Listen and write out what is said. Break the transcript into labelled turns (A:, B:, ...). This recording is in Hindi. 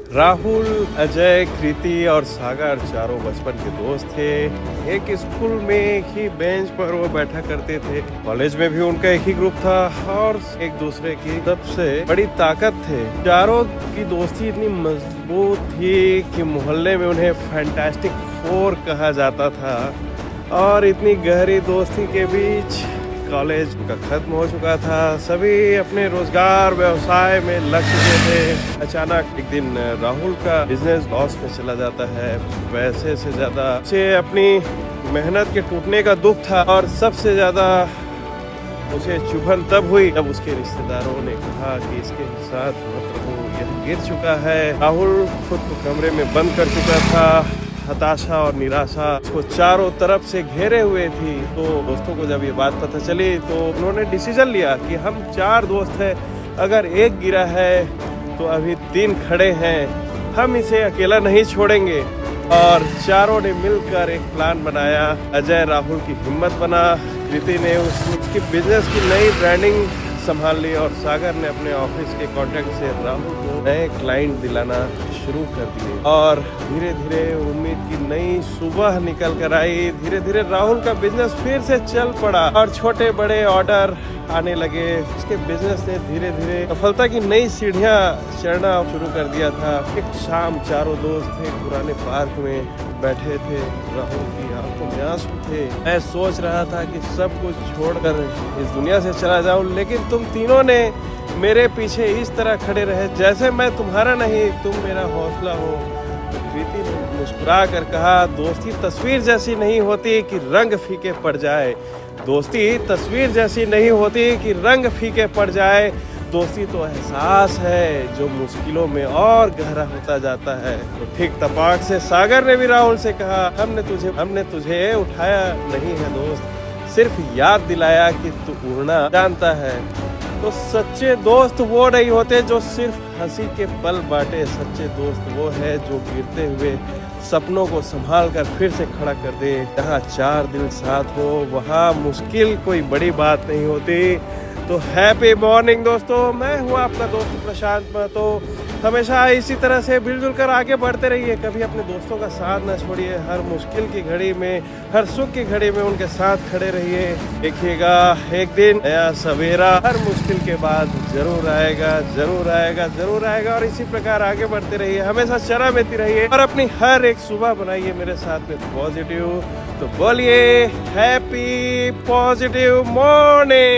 A: राहुल, अजय, कृति और सागर चारों बचपन के दोस्त थे। एक स्कूल में एक ही बेंच पर वो बैठा करते थे। कॉलेज में भी उनका एक ही ग्रुप था और एक दूसरे की सबसे बड़ी ताकत थे। चारों की दोस्ती इतनी मजबूत थी कि मोहल्ले में उन्हें फैंटास्टिक फोर कहा जाता था। और इतनी गहरी दोस्ती के बीच कॉलेज का खत्म हो चुका था। सभी अपने रोजगार व्यवसाय में लग चुके थे। अचानक एक दिन राहुल का बिजनेस लॉस में चला जाता है। पैसे से ज्यादा उसे अपनी मेहनत के टूटने का दुख था। और सबसे ज्यादा उसे चुभन तब हुई जब उसके रिश्तेदारों ने कहा कि इसके साथ मत रहो, यह गिर चुका है। राहुल खुद को कमरे में बंद कर चुका था। हताशा और निराशा उसको चारों तरफ से घेरे हुए थी। तो दोस्तों को जब ये बात पता चली तो उन्होंने डिसीजन लिया कि हम 4 दोस्त हैं, अगर एक गिरा है तो अभी 3 खड़े हैं, हम इसे अकेला नहीं छोड़ेंगे। और चारों ने मिलकर एक प्लान बनाया। अजय राहुल की हिम्मत बना, कृति ने उसकी बिजनेस की नई ब्रांडिंग संभाल ली और सागर ने अपने ऑफिस के कॉन्टेक्ट से राहुल को नए क्लाइंट दिलाना शुरू कर दिए। और धीरे धीरे उम्मीद की नई सुबह निकल कर आई। धीरे धीरे राहुल का बिजनेस फिर से चल पड़ा और छोटे बड़े ऑर्डर आने लगे। उसके बिजनेस ने धीरे धीरे सफलता की नई सीढ़ियां चढ़ना शुरू कर दिया था। एक शाम चारों दोस्त थे, पुराने पार्क में बैठे थे। राहुल की आंखों में आंसू थे। मैं सोच रहा था कि सब कुछ छोड़कर इस दुनिया से चला जाऊं, लेकिन तुम तीनों ने मेरे पीछे इस तरह खड़े रहे जैसे मैं तुम्हारा नहीं, तुम मेरा हौसला हो। कृति ने मुस्कुरा कर कहा, दोस्ती तस्वीर जैसी नहीं होती कि रंग फीके पड़ जाए। दोस्ती तस्वीर जैसी नहीं होती कि रंग फीके पड़ जाए। दोस्ती तो एहसास है जो मुश्किलों में और गहरा होता जाता है। तो ठीक तपाक से सागर ने भी राहुल से कहा, हमने तुझे उठाया नहीं है दोस्त, सिर्फ याद दिलाया कि तू उड़ना जानता है। तो सच्चे दोस्त वो नहीं होते जो सिर्फ हंसी के पल बांटे। सच्चे दोस्त वो है जो गिरते हुए सपनों को संभाल कर फिर से खड़ा कर दे। जहाँ 4 दिल साथ हो वहाँ मुश्किल कोई बड़ी बात नहीं होती। तो हैप्पी मॉर्निंग दोस्तों, मैं हूँ आपका दोस्त प्रशांत महतो। हमेशा इसी तरह से मिलजुल कर आगे बढ़ते रहिए। कभी अपने दोस्तों का साथ न छोड़िए। हर मुश्किल की घड़ी में, हर सुख की घड़ी में उनके साथ खड़े रहिए। देखिएगा एक दिन नया सवेरा हर मुश्किल के बाद जरूर आएगा, जरूर आएगा, जरूर आएगा। और इसी प्रकार आगे बढ़ते रहिए, हमेशा चरा बेती रहिए और अपनी हर एक सुबह बनाइए मेरे साथ में पॉजिटिव। तो बोलिए हैप्पी पॉजिटिव मॉर्निंग।